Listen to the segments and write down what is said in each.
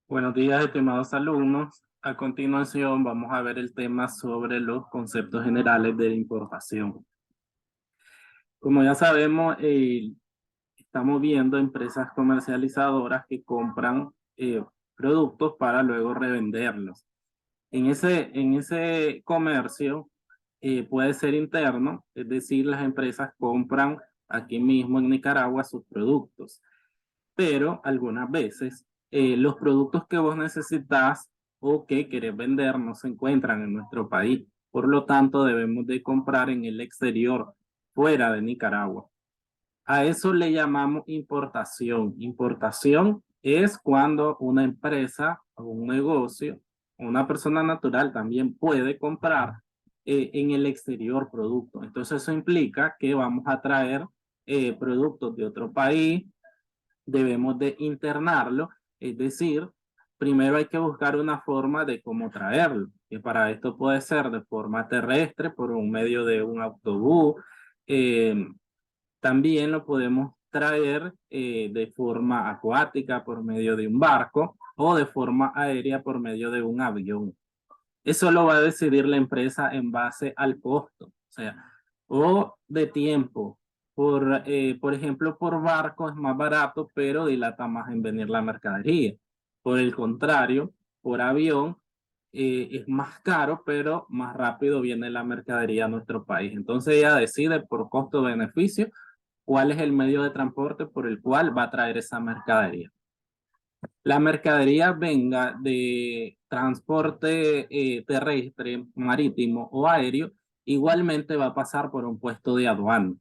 Buenos días, estimados alumnos. A continuación vamos a ver el tema sobre los conceptos generales de la importación. Como ya sabemos, estamos viendo empresas comercializadoras que compran productos para luego revenderlos. En ese comercio puede ser interno, es decir, las empresas compran aquí mismo en Nicaragua sus productos, pero algunas veces los productos que vos necesitas o que querés vender no se encuentran en nuestro país. Por lo tanto, debemos de comprar en el exterior, fuera de Nicaragua. A eso le llamamos importación. Importación es cuando una empresa o un negocio, una persona natural también puede comprar en el exterior productos. Entonces eso implica que vamos a traer productos de otro país, debemos de internarlo, es decir, primero hay que buscar una forma de cómo traerlo, que para esto puede ser de forma terrestre, por un medio de un autobús, eh, también lo podemos traer de forma acuática por medio de un barco o de forma aérea por medio de un avión. Eso lo va a decidir la empresa en base al costo, o sea, o de tiempo. Por ejemplo, por barco es más barato, pero dilata más en venir la mercadería. Por el contrario, por avión es más caro, pero más rápido viene la mercadería a nuestro país. Entonces ella decide por costo-beneficio cuál es el medio de transporte por el cual va a traer esa mercadería. La mercadería venga de transporte terrestre, marítimo o aéreo, igualmente va a pasar por un puesto de aduana.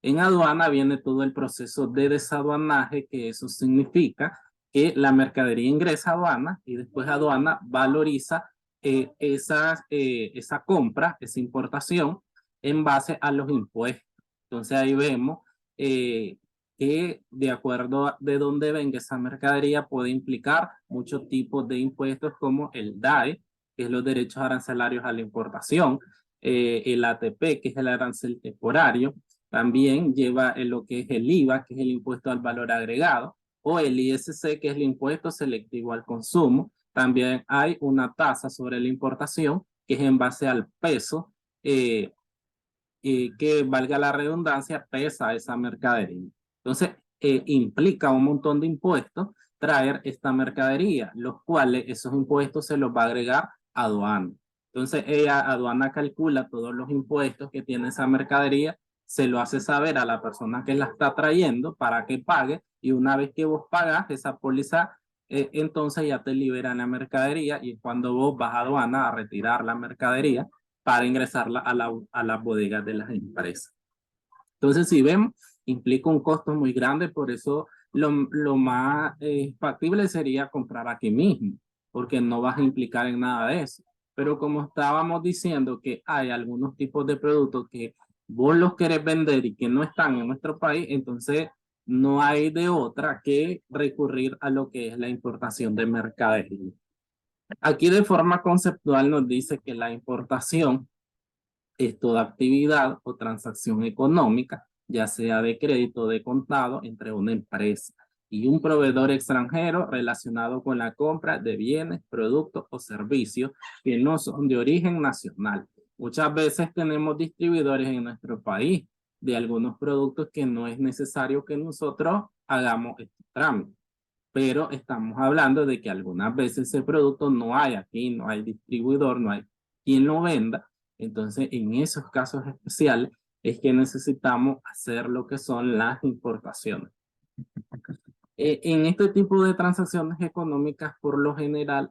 En aduana viene todo el proceso de desaduanaje, que eso significa que la mercadería ingresa a aduana y después aduana valoriza esa compra, esa importación, en base a los impuestos. Entonces ahí vemos eh, que de acuerdo a de dónde venga esa mercadería puede implicar muchos tipos de impuestos como el DAE, que es los derechos arancelarios a la importación, el ATP, que es el arancel temporario, también lleva lo que es el IVA, que es el impuesto al valor agregado, o el ISC, que es el impuesto selectivo al consumo. También hay una tasa sobre la importación, que es en base al peso, eh, y que valga la redundancia, pesa esa mercadería. Entonces, implica un montón de impuestos traer esta mercadería, los cuales esos impuestos se los va a agregar aduana. Entonces, ella, aduana calcula todos los impuestos que tiene esa mercadería, se lo hace saber a la persona que la está trayendo para que pague, y una vez que vos pagas esa póliza, entonces ya te liberan la mercadería, y cuando vos vas a aduana a retirar la mercadería para ingresarla a las bodegas de las empresas. Entonces, si vemos, implica un costo muy grande, por eso lo más factible sería comprar aquí mismo, porque no vas a implicar en nada de eso. Pero como estábamos diciendo que hay algunos tipos de productos que vos los querés vender y que no están en nuestro país, entonces no hay de otra que recurrir a lo que es la importación de mercadería. Aquí de forma conceptual nos dice que la importación es toda actividad o transacción económica, ya sea de crédito o de contado, entre una empresa y un proveedor extranjero relacionado con la compra de bienes, productos o servicios que no son de origen nacional. Muchas veces tenemos distribuidores en nuestro país de algunos productos que no es necesario que nosotros hagamos este trámite, pero estamos hablando de que algunas veces ese producto no hay aquí, no hay distribuidor, no hay quien lo venda. Entonces, en esos casos especiales es que necesitamos hacer lo que son las importaciones. En este tipo de transacciones económicas, por lo general,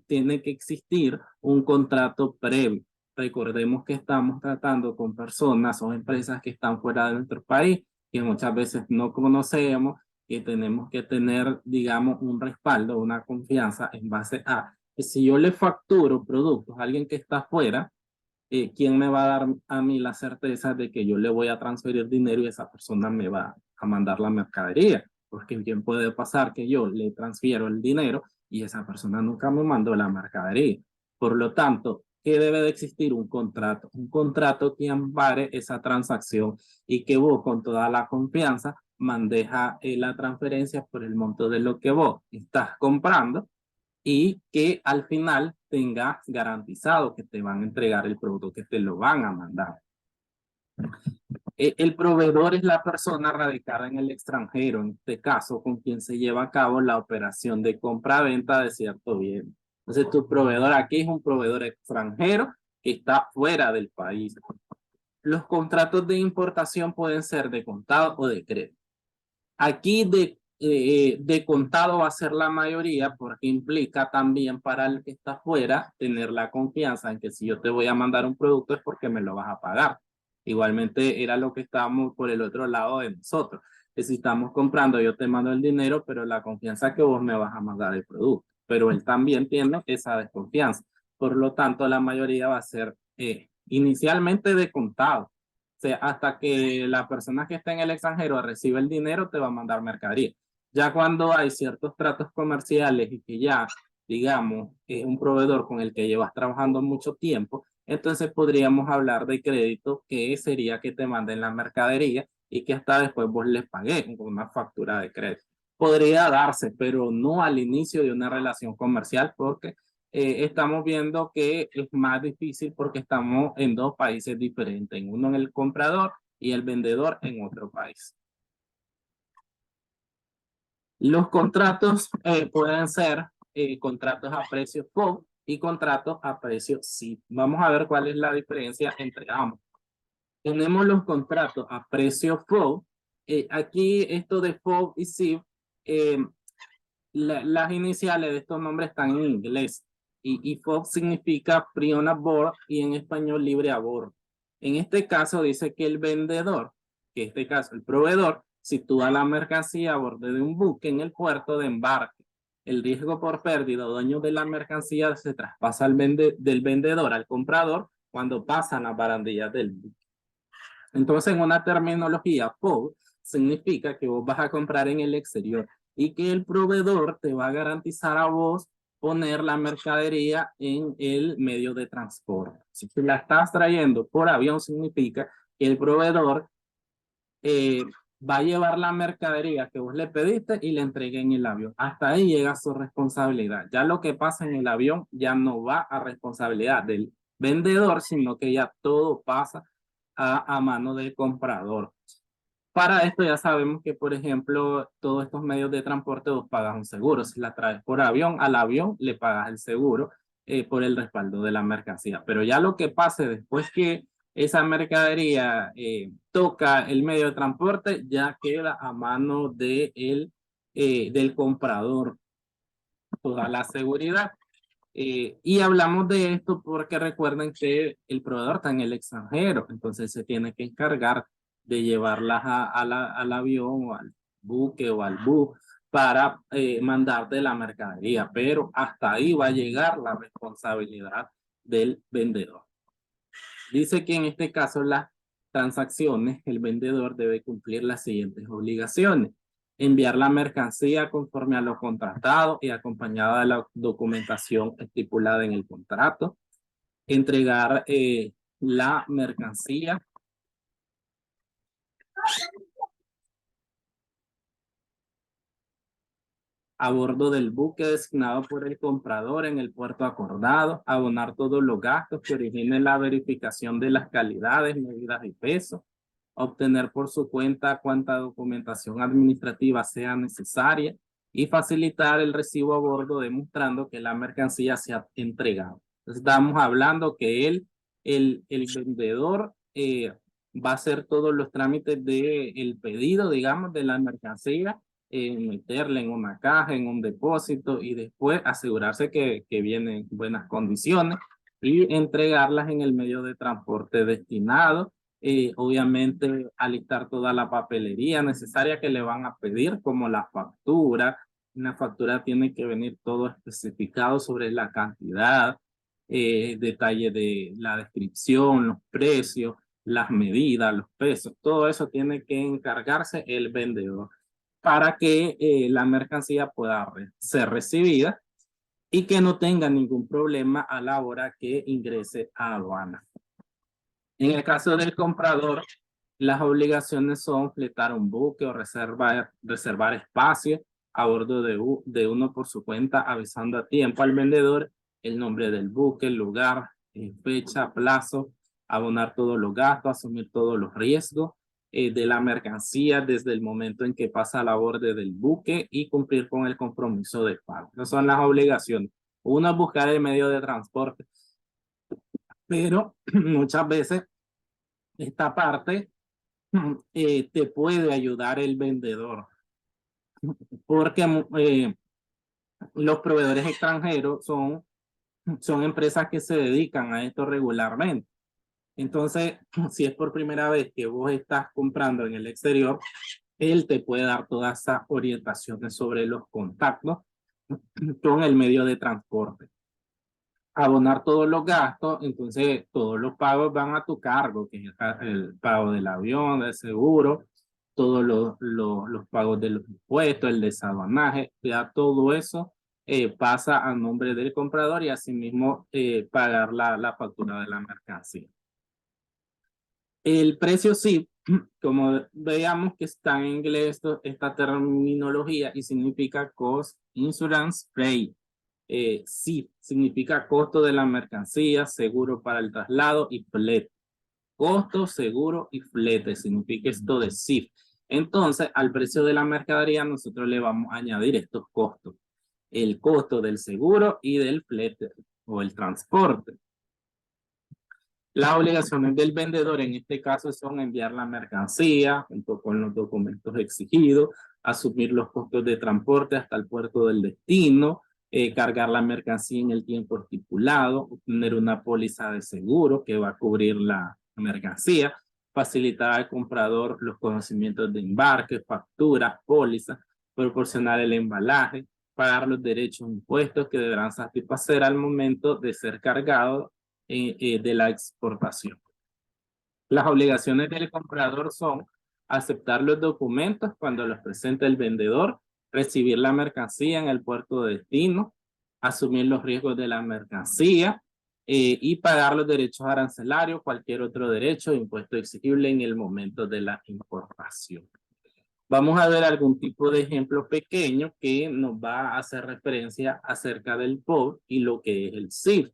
tiene que existir un contrato previo. Recordemos que estamos tratando con personas o empresas que están fuera de nuestro país, que muchas veces no conocemos, que tenemos que tener, digamos, un respaldo, una confianza en base a que si yo le facturo productos a alguien que está afuera, ¿quién me va a dar a mí la certeza de que yo le voy a transferir dinero y esa persona me va a mandar la mercadería? Porque bien puede pasar que yo le transfiero el dinero y esa persona nunca me mandó la mercadería. Por lo tanto, ¿qué debe de existir? Un contrato que ampare esa transacción y que vos con toda la confianza mandeja la transferencia por el monto de lo que vos estás comprando, y que al final tengas garantizado que te van a entregar el producto, que te lo van a mandar. El proveedor es la persona radicada en el extranjero, en este caso, con quien se lleva a cabo la operación de compra-venta de cierto bien. Entonces, tu proveedor aquí es un proveedor extranjero que está fuera del país. Los contratos de importación pueden ser de contado o de crédito. Aquí de contado va a ser la mayoría porque implica también para el que está fuera tener la confianza en que si yo te voy a mandar un producto es porque me lo vas a pagar. Igualmente era lo que estábamos por el otro lado de nosotros. Que si estamos comprando, yo te mando el dinero, pero la confianza que vos me vas a mandar el producto. Pero él también tiene esa desconfianza. Por lo tanto, la mayoría va a ser inicialmente de contado. O sea, hasta que la persona que está en el extranjero recibe el dinero, te va a mandar mercadería. Ya cuando hay ciertos tratos comerciales y que ya, digamos, es un proveedor con el que llevas trabajando mucho tiempo, entonces podríamos hablar de crédito, que sería que te manden la mercadería y que hasta después vos les pagues con una factura de crédito. Podría darse, pero no al inicio de una relación comercial porque estamos viendo que es más difícil porque estamos en dos países diferentes, en uno en el comprador y el vendedor en otro país. Los contratos pueden ser contratos a precio FOB y contratos a precio SIP. Vamos a ver cuál es la diferencia entre ambos. Tenemos los contratos a precio FOB. Aquí esto de FOB y SIP, las iniciales de estos nombres están en inglés y FOB significa Free on Board y en español libre a bordo. En este caso dice que el vendedor, que en este caso el proveedor, sitúa la mercancía a bordo de un buque en el puerto de embarque. El riesgo por pérdida o daño de la mercancía se traspasa del vendedor al comprador cuando pasan las barandillas del buque. Entonces, en una terminología, FOB significa que vos vas a comprar en el exterior y que el proveedor te va a garantizar a vos poner la mercadería en el medio de transporte. Si la estás trayendo por avión, significa que el proveedor va a llevar la mercadería que vos le pediste y le entregue en el avión. Hasta ahí llega su responsabilidad. Ya lo que pasa en el avión ya no va a responsabilidad del vendedor, sino que ya todo pasa a mano del comprador. Para esto ya sabemos que, por ejemplo, todos estos medios de transporte vos pagas un seguro. Si la traes por avión, al avión le pagas el seguro por el respaldo de la mercancía. Pero ya lo que pase después que esa mercadería toca el medio de transporte, ya queda a mano del comprador toda la seguridad. Y hablamos de esto porque recuerden que el proveedor está en el extranjero, entonces se tiene que encargar de llevarlas al avión o al buque o al bus para mandarte la mercadería, pero hasta ahí va a llegar la responsabilidad del vendedor. Dice que en este caso las transacciones, el vendedor debe cumplir las siguientes obligaciones: enviar la mercancía conforme a lo contratado y acompañada de la documentación estipulada en el contrato, entregar la mercancía a bordo del buque designado por el comprador en el puerto acordado, abonar todos los gastos que originen la verificación de las calidades, medidas y peso, obtener por su cuenta cuanta documentación administrativa sea necesaria y facilitar el recibo a bordo demostrando que la mercancía se ha entregado. Entonces, estamos hablando que el vendedor va a hacer todos los trámites del pedido, digamos, de la mercancía, meterla en una caja, en un depósito y después asegurarse que viene en buenas condiciones y entregarlas en el medio de transporte destinado. Obviamente alistar toda la papelería necesaria que le van a pedir, como la factura. Una factura tiene que venir todo especificado sobre la cantidad, detalle de la descripción, los precios, las medidas, los pesos. Todo eso tiene que encargarse el vendedor para que la mercancía pueda ser recibida y que no tenga ningún problema a la hora que ingrese a aduana. En el caso del comprador, las obligaciones son fletar un buque o reservar espacio, a bordo de uno por su cuenta, avisando a tiempo al vendedor el nombre del buque, el lugar, fecha, plazo, abonar todos los gastos, asumir todos los riesgos de la mercancía desde el momento en que pasa a la borde del buque y cumplir con el compromiso de pago. Esas son las obligaciones. Uno es buscar el medio de transporte, pero muchas veces esta parte te puede ayudar el vendedor, porque los proveedores extranjeros son empresas que se dedican a esto regularmente. Entonces, si es por primera vez que vos estás comprando en el exterior, él te puede dar todas esas orientaciones sobre los contactos con el medio de transporte. Abonar todos los gastos, entonces todos los pagos van a tu cargo, que es el pago del avión, del seguro, todos los pagos de los impuestos, el desaduanaje, ya todo eso pasa a nombre del comprador y asimismo pagar la factura de la mercancía. El precio sí, como veamos que está en inglés esta terminología y significa Cost Insurance Rate. Sí, significa costo de la mercancía, seguro para el traslado y flete. Costo, seguro y flete, significa esto de CIF. Entonces, al precio de la mercadería nosotros le vamos a añadir estos costos. El costo del seguro y del flete o el transporte. Las obligaciones del vendedor en este caso son enviar la mercancía junto con los documentos exigidos, asumir los costos de transporte hasta el puerto del destino, cargar la mercancía en el tiempo estipulado, obtener una póliza de seguro que va a cubrir la mercancía, facilitar al comprador los conocimientos de embarque, facturas, pólizas, proporcionar el embalaje, pagar los derechos e impuestos que deberán satisfacer al momento de ser cargado de la exportación. Las obligaciones del comprador son aceptar los documentos cuando los presenta el vendedor, recibir la mercancía en el puerto de destino, asumir los riesgos de la mercancía y pagar los derechos arancelarios, cualquier otro derecho o impuesto exigible en el momento de la importación. Vamos a ver algún tipo de ejemplo pequeño que nos va a hacer referencia acerca del POV y lo que es el CIF.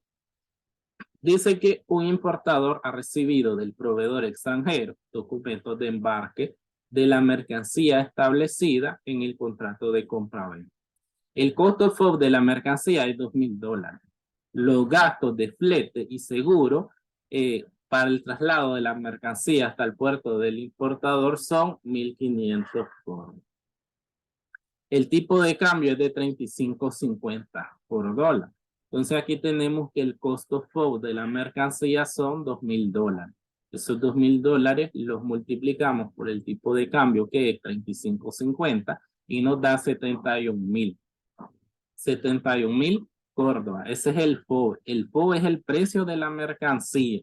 Dice que un importador ha recibido del proveedor extranjero documentos de embarque de la mercancía establecida en el contrato de compra-venta. El costo FOB de la mercancía es $2,000. Los gastos de flete y seguro para el traslado de la mercancía hasta el puerto del importador son $1,500. El tipo de cambio es de 35.50 por dólar. Entonces aquí tenemos que el costo FOB de la mercancía son $2,000. Esos $2,000 los multiplicamos por el tipo de cambio que es 35.50 y nos da 71,000. 71,000 Córdoba. Ese es el FOB. El FOB es el precio de la mercancía.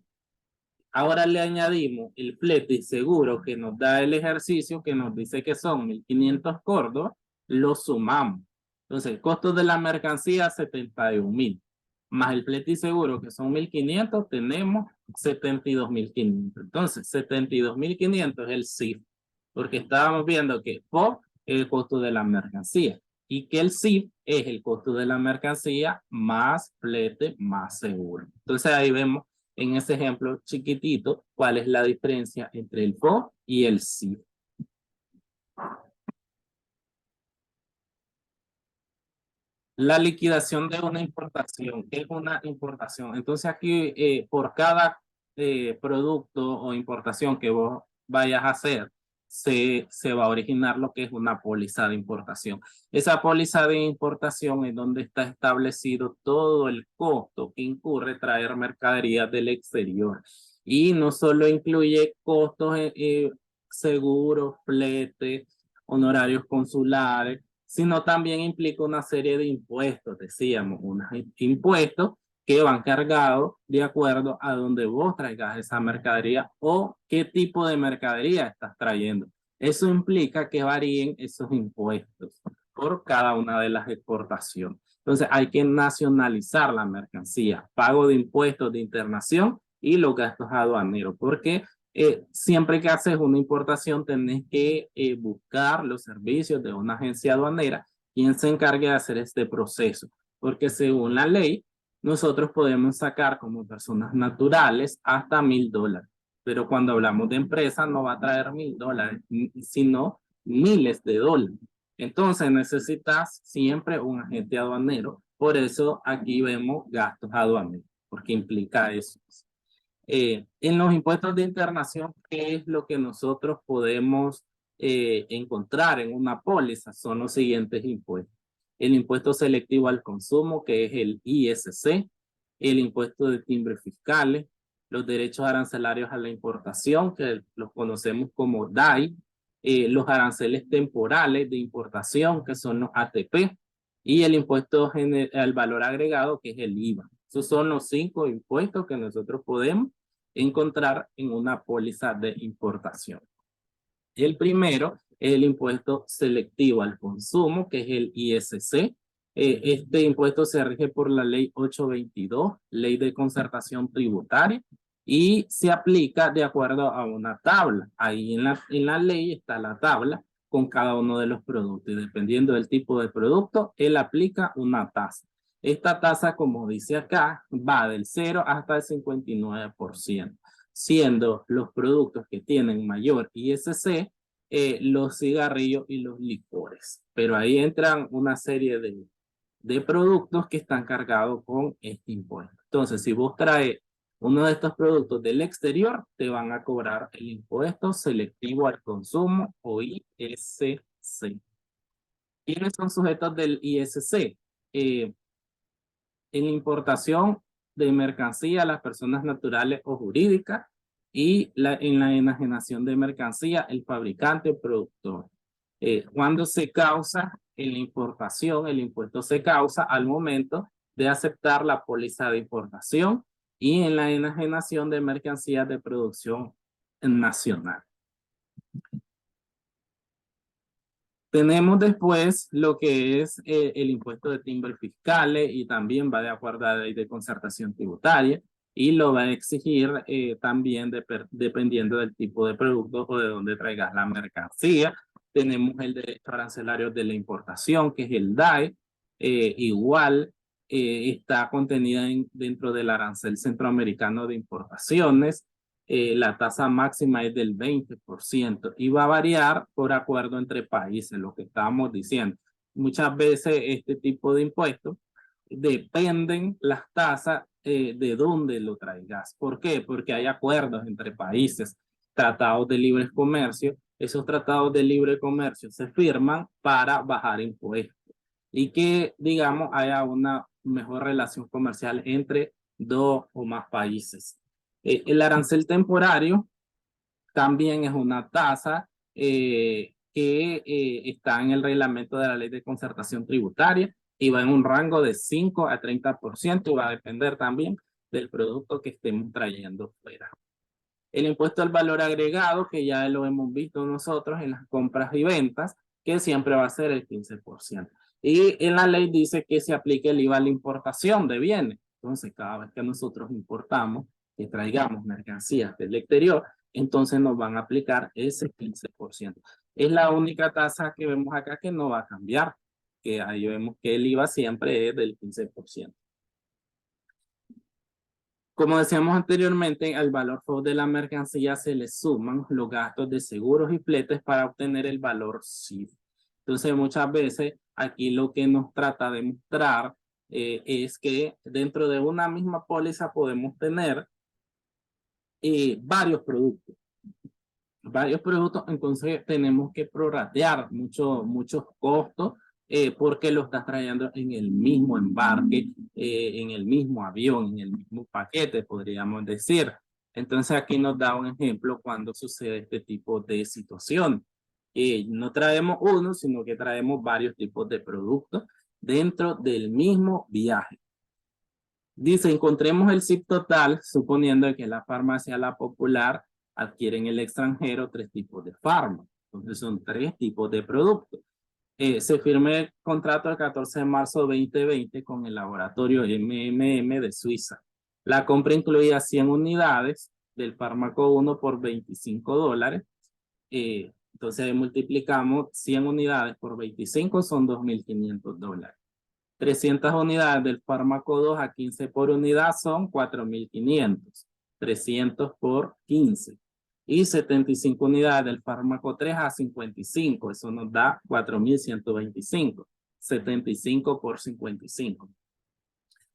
Ahora le añadimos el flete y seguro que nos da el ejercicio que nos dice que son 1,500 Córdoba. Lo sumamos. Entonces, el costo de la mercancía, 71,000. Más el flete y seguro, que son 1,500, tenemos 72,500. Entonces, 72,500 es el CIF. Porque estábamos viendo que FOB es el costo de la mercancía. Y que el CIF es el costo de la mercancía más flete más seguro. Entonces, ahí vemos en ese ejemplo chiquitito cuál es la diferencia entre el FOB y el CIF. La liquidación de una importación. ¿Qué es una importación? Entonces aquí por cada producto o importación que vos vayas a hacer, se va a originar lo que es una póliza de importación. Esa póliza de importación es donde está establecido todo el costo que incurre traer mercaderías del exterior. Y no solo incluye costos seguros, flete, honorarios consulares, sino también implica una serie de impuestos, decíamos, unos impuestos que van cargados de acuerdo a donde vos traigas esa mercadería o qué tipo de mercadería estás trayendo. Eso implica que varíen esos impuestos por cada una de las exportaciones. Entonces hay que nacionalizar la mercancía, pago de impuestos de internación y los gastos aduaneros, porque siempre que haces una importación tenés que buscar los servicios de una agencia aduanera quien se encargue de hacer este proceso, porque según la ley, nosotros podemos sacar como personas naturales hasta $1,000, pero cuando hablamos de empresa no va a traer $1,000, sino miles de dólares. Entonces necesitas siempre un agente aduanero, por eso aquí vemos gastos aduaneros, porque implica eso. En los impuestos de internación, ¿qué es lo que nosotros podemos encontrar en una póliza? Son los siguientes impuestos. El impuesto selectivo al consumo, que es el ISC, el impuesto de timbres fiscales, los derechos arancelarios a la importación, que los conocemos como DAI, los aranceles temporales de importación, que son los ATP, y el impuesto al valor agregado, que es el IVA. Esos son los 5 impuestos que nosotros podemos encontrar en una póliza de importación. El primero es el impuesto selectivo al consumo, que es el ISC. Este impuesto se rige por la ley 822, ley de concertación tributaria, y se aplica de acuerdo a una tabla. Ahí en la ley está la tabla con cada uno de los productos, y dependiendo del tipo de producto, él aplica una tasa. Esta tasa, como dice acá, va del 0 hasta el 59%, siendo los productos que tienen mayor ISC los cigarrillos y los licores. Pero ahí entran una serie de productos que están cargados con este impuesto. Entonces, si vos traes uno de estos productos del exterior, te van a cobrar el impuesto selectivo al consumo o ISC. ¿Quiénes son sujetos del ISC? En la importación de mercancía, las personas naturales o jurídicas, y en la enajenación de mercancía, el fabricante o productor. Cuando se causa en la importación, el impuesto se causa al momento de aceptar la póliza de importación, y en la enajenación de mercancías de producción nacional. Tenemos después lo que es el impuesto de timbres fiscales, y también va de acuerdo a la ley de concertación tributaria, y lo va a exigir también dependiendo del tipo de producto o de dónde traigas la mercancía. Tenemos el derecho arancelario de la importación, que es el DAE, igual está contenida dentro del arancel centroamericano de importaciones. La tasa máxima es del 20% y va a variar por acuerdo entre países, lo que estábamos diciendo. Muchas veces este tipo de impuestos dependen las tasas de dónde lo traigas. ¿Por qué? Porque hay acuerdos entre países, tratados de libre comercio. Esos tratados de libre comercio se firman para bajar impuestos y que, digamos, haya una mejor relación comercial entre 2 o más países. El arancel temporario también es una tasa que está en el reglamento de la ley de concertación tributaria y va en un rango de 5 a 30%, y va a depender también del producto que estemos trayendo fuera. El impuesto al valor agregado, que ya lo hemos visto nosotros en las compras y ventas, que siempre va a ser el 15%. Y en la ley dice que se aplique el IVA a la importación de bienes. Entonces, cada vez que nosotros importamos, que traigamos mercancías del exterior, entonces nos van a aplicar ese 15%. Es la única tasa que vemos acá que no va a cambiar, que ahí vemos que el IVA siempre es del 15%. Como decíamos anteriormente, al valor de la mercancía se le suman los gastos de seguros y fletes para obtener el valor CIF. Entonces, muchas veces aquí lo que nos trata de mostrar es que dentro de una misma póliza podemos tener varios productos. Entonces tenemos que prorratear muchos costos porque lo estás trayendo en el mismo embarque, en el mismo avión, en el mismo paquete, podríamos decir. Entonces aquí nos da un ejemplo cuando sucede este tipo de situación. No traemos uno, sino que traemos varios tipos de productos dentro del mismo viaje. Dice, encontremos el CIF total, suponiendo que la farmacia La Popular adquiere en el extranjero 3 tipos de fármacos. Entonces son 3 tipos de productos. Se firmó el contrato el 14 de marzo de 2020 con el laboratorio MMM de Suiza. La compra incluía 100 unidades del fármaco 1 por $25. Entonces ahí multiplicamos 100 unidades por 25, son $2.500. 300 unidades del fármaco 2 a 15 por unidad son 4.500. 300 por 15. Y 75 unidades del fármaco 3 a 55. Eso nos da 4.125. 75 por 55.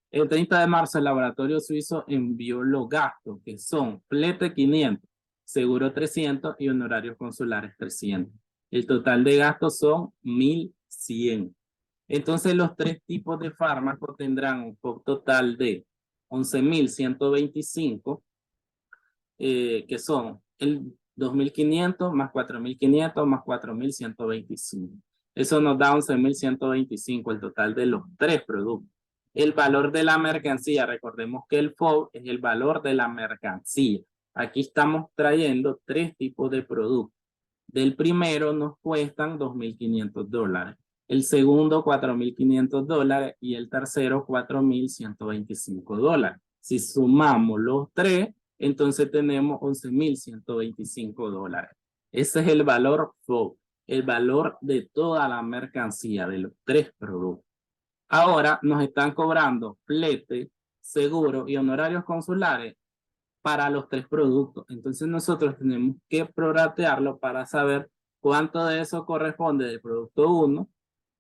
El 30 de marzo el laboratorio suizo envió los gastos, que son flete 500, seguro 300 y honorarios consulares 300. El total de gastos son 1.100. Entonces los tres tipos de fármacos tendrán un total de 11.125, que son el 2.500 más 4.500 más 4.125. Eso nos da 11.125 el total de los tres productos. El valor de la mercancía, recordemos que el FOB es el valor de la mercancía. Aquí estamos trayendo tres tipos de productos. Del primero nos cuestan $2.500. El segundo, $4.500 y el tercero, $4.125. Si sumamos los tres, entonces tenemos $11.125. Ese es el valor FOB, el valor de toda la mercancía de los tres productos. Ahora nos están cobrando flete, seguro y honorarios consulares para los tres productos. Entonces nosotros tenemos que prorratearlo para saber cuánto de eso corresponde del producto 1,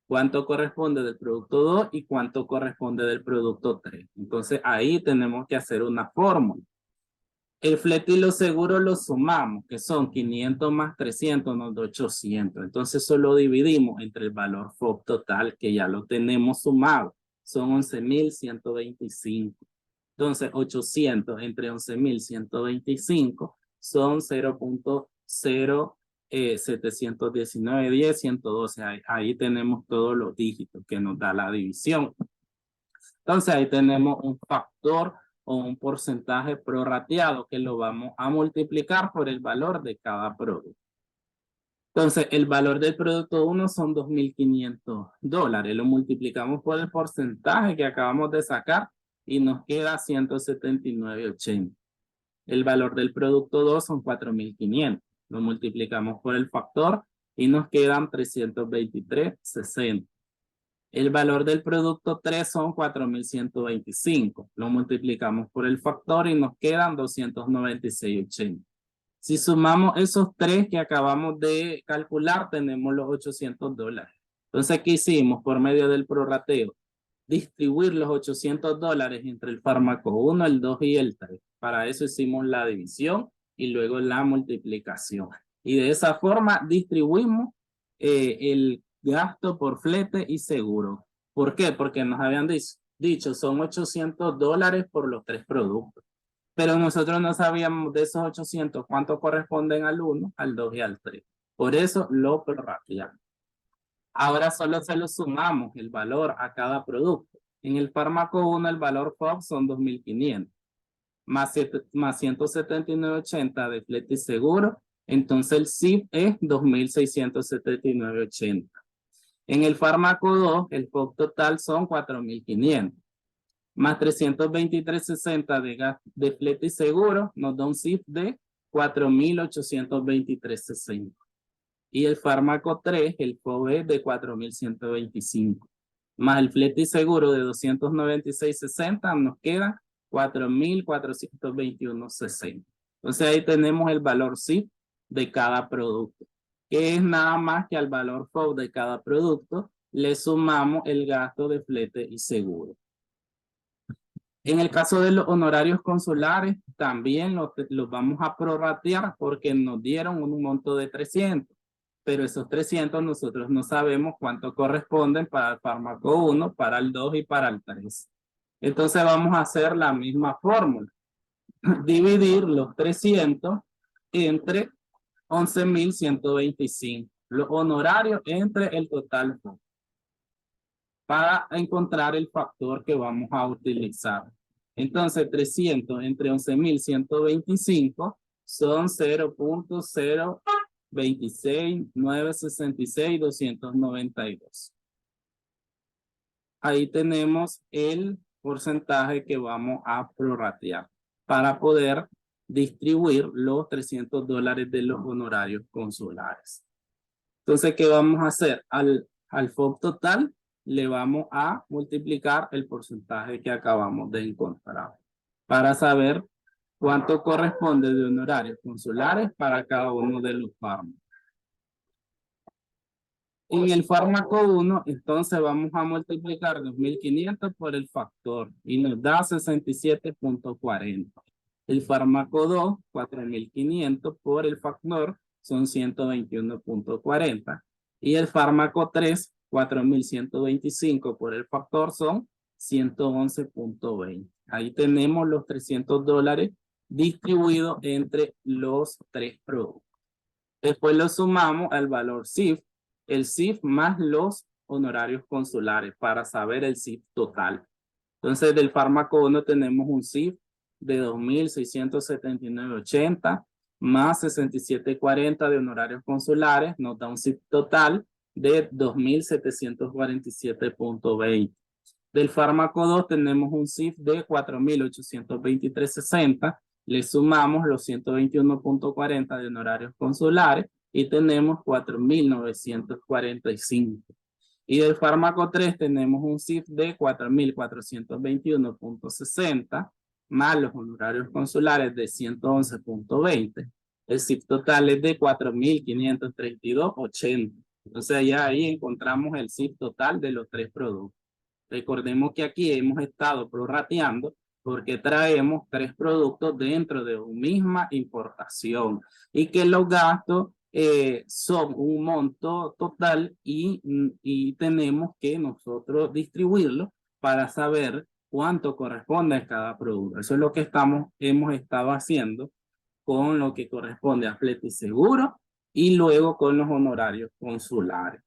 cuánto corresponde del producto 2 y cuánto corresponde del producto 3. Entonces ahí tenemos que hacer una fórmula. El flete y los seguros los sumamos, que son 500 más 300, nos da 800. Entonces solo dividimos entre el valor FOB total, que ya lo tenemos sumado. Son 11.125. Entonces 800 entre 11.125 son 0.0719, 10, 112. Ahí tenemos todos los dígitos que nos da la división. Entonces ahí tenemos un factor o un porcentaje prorrateado que lo vamos a multiplicar por el valor de cada producto. Entonces, el valor del producto 1 son $2.500. Lo multiplicamos por el porcentaje que acabamos de sacar y nos queda 179.80. El valor del producto 2 son 4.500. Lo multiplicamos por el factor y nos quedan 323.60. El valor del producto 3 son 4.125. Lo multiplicamos por el factor y nos quedan 296.80. Si sumamos esos tres que acabamos de calcular, tenemos los $800. Entonces, ¿qué hicimos por medio del prorrateo? Distribuir los $800 entre el fármaco 1, el 2 y el 3. Para eso hicimos la división y luego la multiplicación. Y de esa forma distribuimos el gasto por flete y seguro. ¿Por qué? Porque nos habían dicho son $800 por los tres productos. Pero nosotros no sabíamos de esos 800 cuánto corresponden al 1, al 2 y al 3. Por eso lo prorrateamos. Ahora solo se lo sumamos el valor a cada producto. En el fármaco 1 el valor FOB son 2.500 más 179.80 de flete y seguro. Entonces el CIF es 2.679.80. En el fármaco 2 el FOB total son 4.500 más 323.60 de flete y seguro nos da un CIF de 4.823.60. Y el fármaco 3, el FOB es de 4.125. Más el flete y seguro de 296.60 nos queda 4.421.60. Entonces ahí tenemos el valor CIF de cada producto, que es nada más que al valor FOB de cada producto le sumamos el gasto de flete y seguro. En el caso de los honorarios consulares, también los vamos a prorratear porque nos dieron un monto de 300. Pero esos 300 nosotros no sabemos cuánto corresponden para el fármaco 1, para el 2 y para el 3. Entonces vamos a hacer la misma fórmula. Dividir los 300 entre 11.125. Los honorarios entre el total para encontrar el factor que vamos a utilizar. Entonces 300 entre 11.125 son 0.026966.292. Ahí tenemos el porcentaje que vamos a prorratear para poder distribuir los $300 de los honorarios consulares. Entonces, ¿qué vamos a hacer? Al FOB total le vamos a multiplicar el porcentaje que acabamos de encontrar para saber cuánto corresponde de honorarios consulares para cada uno de los fármacos. En el fármaco 1, entonces vamos a multiplicar 2.500 por el factor y nos da 67.40. El fármaco 2, 4.500 por el factor son 121.40. Y el fármaco 3, 4.125 por el factor son 111.20. Ahí tenemos los $300 distribuidos entre los tres productos. Después lo sumamos al valor CIF, el CIF más los honorarios consulares para saber el CIF total. Entonces, del fármaco 1 tenemos un CIF de 2.679.80 más 67.40 de honorarios consulares, nos da un CIF total de 2.747.20. Del fármaco 2 tenemos un CIF de 4.823.60, le sumamos los 121.40 de honorarios consulares y tenemos 4.945. Y del fármaco 3 tenemos un CIF de 4.421.60 más los honorarios consulares de 111.20. El CIF total es de 4.532.80. Entonces ya ahí encontramos el CIF total de los tres productos. Recordemos que aquí hemos estado prorrateando porque traemos tres productos dentro de una misma importación y que los gastos son un monto total y tenemos que nosotros distribuirlo para saber cuánto corresponde a cada producto. Eso es lo que hemos estado haciendo con lo que corresponde a flete y seguro y luego con los honorarios consulares.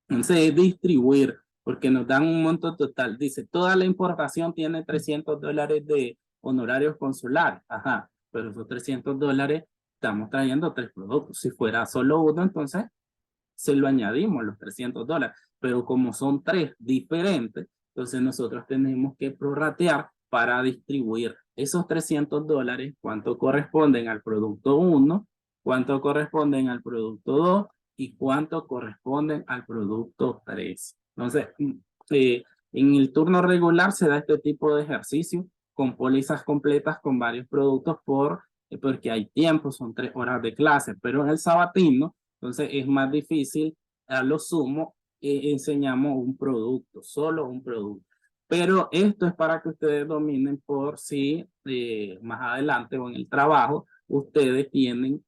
Entonces, distribuir, porque nos dan un monto total. Dice, toda la importación tiene $300 de honorarios consulares. Ajá, pero esos $300 estamos trayendo tres productos. Si fuera solo uno, entonces se lo añadimos los $300. Pero como son tres diferentes, entonces nosotros tenemos que prorratear para distribuir esos $300, cuánto corresponden al producto 1, cuánto corresponden al producto 2 y cuánto corresponden al producto 3. Entonces, en el turno regular se da este tipo de ejercicio con pólizas completas con varios productos porque hay tiempo, son 3 horas de clase, pero en el sabatino, entonces es más difícil, a lo sumo, enseñamos un producto, solo un producto. Pero esto es para que ustedes dominen por si más adelante o en el trabajo ustedes tienen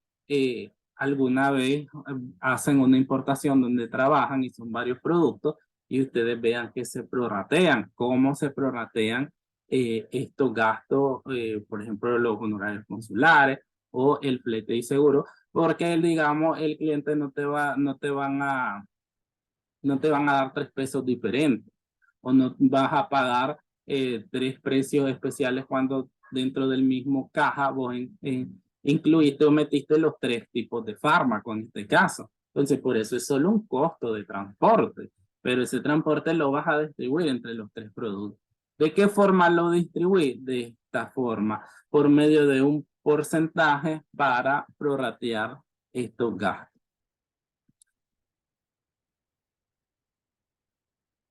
alguna vez hacen una importación donde trabajan y son varios productos y ustedes vean que se prorratean, cómo se prorratean estos gastos, por ejemplo, los honorarios consulares o el flete y seguro, porque digamos el cliente no te van a dar 3 pesos diferentes o no vas a pagar 3 precios especiales cuando dentro del mismo caja vos incluiste o metiste los 3 tipos de fármaco en este caso. Entonces, por eso es solo un costo de transporte, pero ese transporte lo vas a distribuir entre los 3 productos. ¿De qué forma lo distribuís? De esta forma, por medio de un porcentaje para prorratear estos gastos.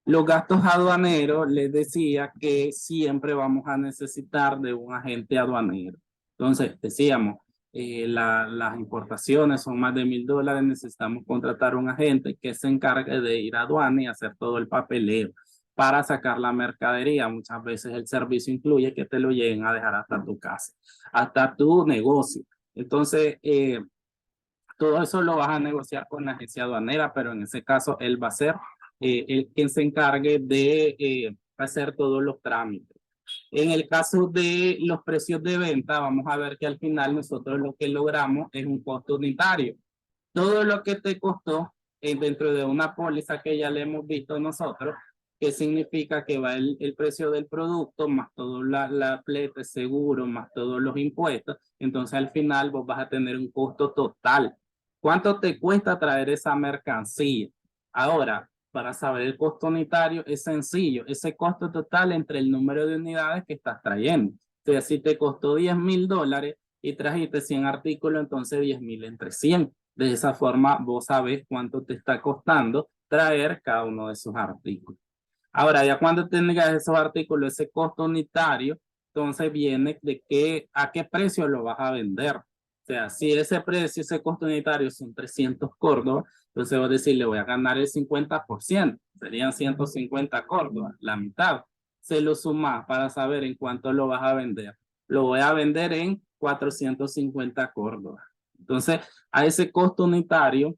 Los gastos aduaneros, les decía que siempre vamos a necesitar de un agente aduanero. Entonces, decíamos, las importaciones son más de $1.000, necesitamos contratar un agente que se encargue de ir a aduana y hacer todo el papeleo para sacar la mercadería. Muchas veces el servicio incluye que te lo lleguen a dejar hasta tu casa, hasta tu negocio. Entonces, todo eso lo vas a negociar con la agencia aduanera, pero en ese caso él va a ser el quien se encargue de hacer todos los trámites. En el caso de los precios de venta, vamos a ver que al final nosotros lo que logramos es un costo unitario. Todo lo que te costó dentro de una póliza que ya le hemos visto nosotros, que significa que va el precio del producto, más todo la flete, seguro, más todos los impuestos. Entonces al final vos vas a tener un costo total. ¿Cuánto te cuesta traer esa mercancía? Ahora, para saber el costo unitario es sencillo. Ese costo total entre el número de unidades que estás trayendo. Entonces, si te costó $10.000 y trajiste 100 artículos, entonces 10.000 entre 100. De esa forma, vos sabés cuánto te está costando traer cada uno de esos artículos. Ahora, ya cuando tengas esos artículos, ese costo unitario, entonces viene de a qué precio lo vas a vender. O sea, si ese precio, ese costo unitario son 300 córdobas, entonces vas a decir, le voy a ganar el 50%, serían 150 córdobas, la mitad. Se lo sumas para saber en cuánto lo vas a vender. Lo voy a vender en 450 córdobas. Entonces, a ese costo unitario,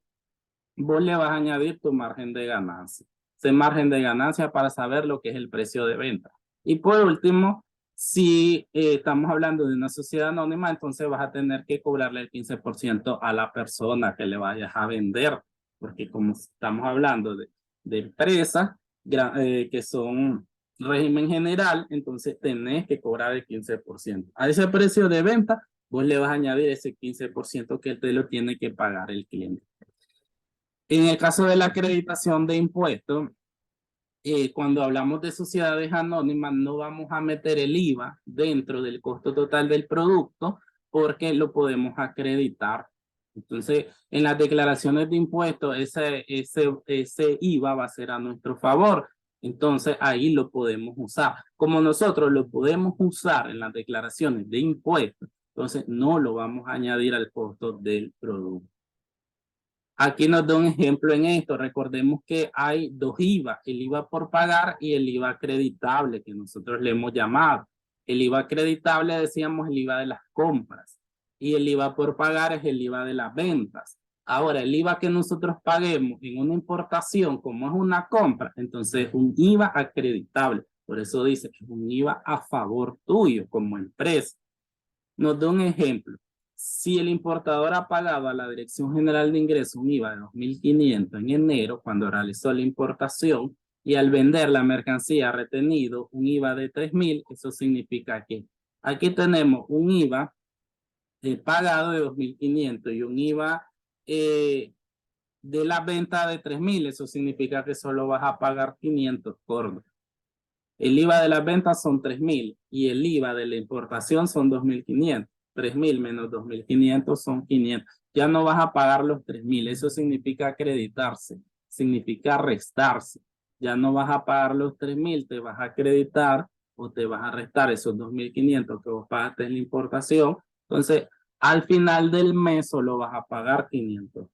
vos le vas a añadir tu margen de ganancia. Ese margen de ganancia para saber lo que es el precio de venta. Y por último, si estamos hablando de una sociedad anónima, entonces vas a tener que cobrarle el 15% a la persona que le vayas a vender, porque como estamos hablando de empresas que son régimen general, entonces tenés que cobrar el 15%. A ese precio de venta, vos le vas a añadir ese 15% que te lo tiene que pagar el cliente. En el caso de la acreditación de impuestos, cuando hablamos de sociedades anónimas, no vamos a meter el IVA dentro del costo total del producto porque lo podemos acreditar. Entonces, en las declaraciones de impuestos, ese IVA va a ser a nuestro favor. Entonces, ahí lo podemos usar. Como nosotros lo podemos usar en las declaraciones de impuestos, entonces no lo vamos a añadir al costo del producto. Aquí nos da un ejemplo en esto. Recordemos que hay dos IVA, el IVA por pagar y el IVA acreditable, que nosotros le hemos llamado. El IVA acreditable decíamos el IVA de las compras y el IVA por pagar es el IVA de las ventas. Ahora, el IVA que nosotros paguemos en una importación, como es una compra, entonces es un IVA acreditable. Por eso dice que es un IVA a favor tuyo como empresa. Nos da un ejemplo. Si el importador ha pagado a la Dirección General de Ingresos un IVA de 2.500 en enero, cuando realizó la importación, y al vender la mercancía ha retenido un IVA de 3.000, eso significa que aquí tenemos un IVA pagado de 2.500 y un IVA de la venta de 3.000, eso significa que solo vas a pagar 500 córdobas. El IVA de las ventas son 3.000 y el IVA de la importación son 2.500. 3.000 menos 2.500 son 500. Ya no vas a pagar los 3.000. Eso significa acreditarse, significa restarse. Ya no vas a pagar los 3.000, te vas a acreditar o te vas a restar esos 2.500 que vos pagaste en la importación. Entonces, al final del mes solo vas a pagar 500.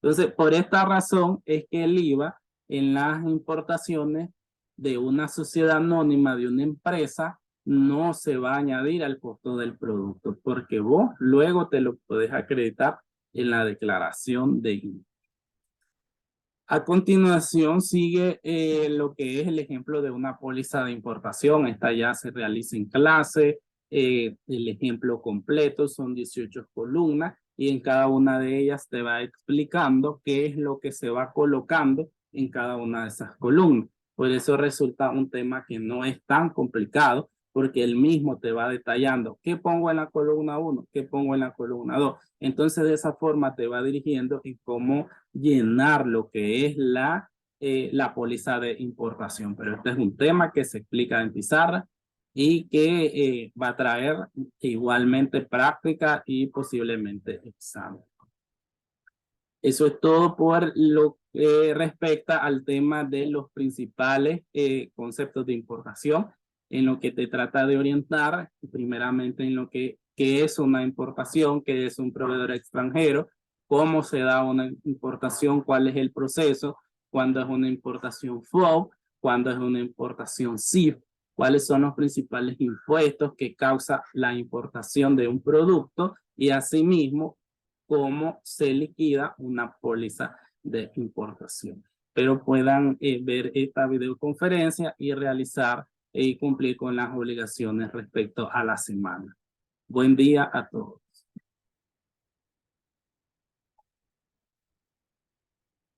Entonces, por esta razón es que el IVA en las importaciones de una sociedad anónima, de una empresa, no se va a añadir al costo del producto, porque vos luego te lo puedes acreditar en la declaración de IVA. A continuación sigue lo que es el ejemplo de una póliza de importación. Esta ya se realiza en clase. El ejemplo completo son 18 columnas y en cada una de ellas te va explicando qué es lo que se va colocando en cada una de esas columnas. Por eso resulta un tema que no es tan complicado porque él mismo te va detallando qué pongo en la columna 1, qué pongo en la columna 2. Entonces de esa forma te va dirigiendo en cómo llenar lo que es la póliza de importación. Pero este es un tema que se explica en pizarra y que va a traer igualmente práctica y posiblemente examen. Eso es todo por lo que respecta al tema de los principales conceptos de importación, en lo que te trata de orientar, primeramente en lo que es una importación, qué es un proveedor extranjero, cómo se da una importación, cuál es el proceso, cuándo es una importación FOB, cuándo es una importación CIF, cuáles son los principales impuestos que causa la importación de un producto y asimismo cómo se liquida una póliza de importación. Pero puedan ver esta videoconferencia y realizar y cumplir con las obligaciones respecto a la semana. Buen día a todos.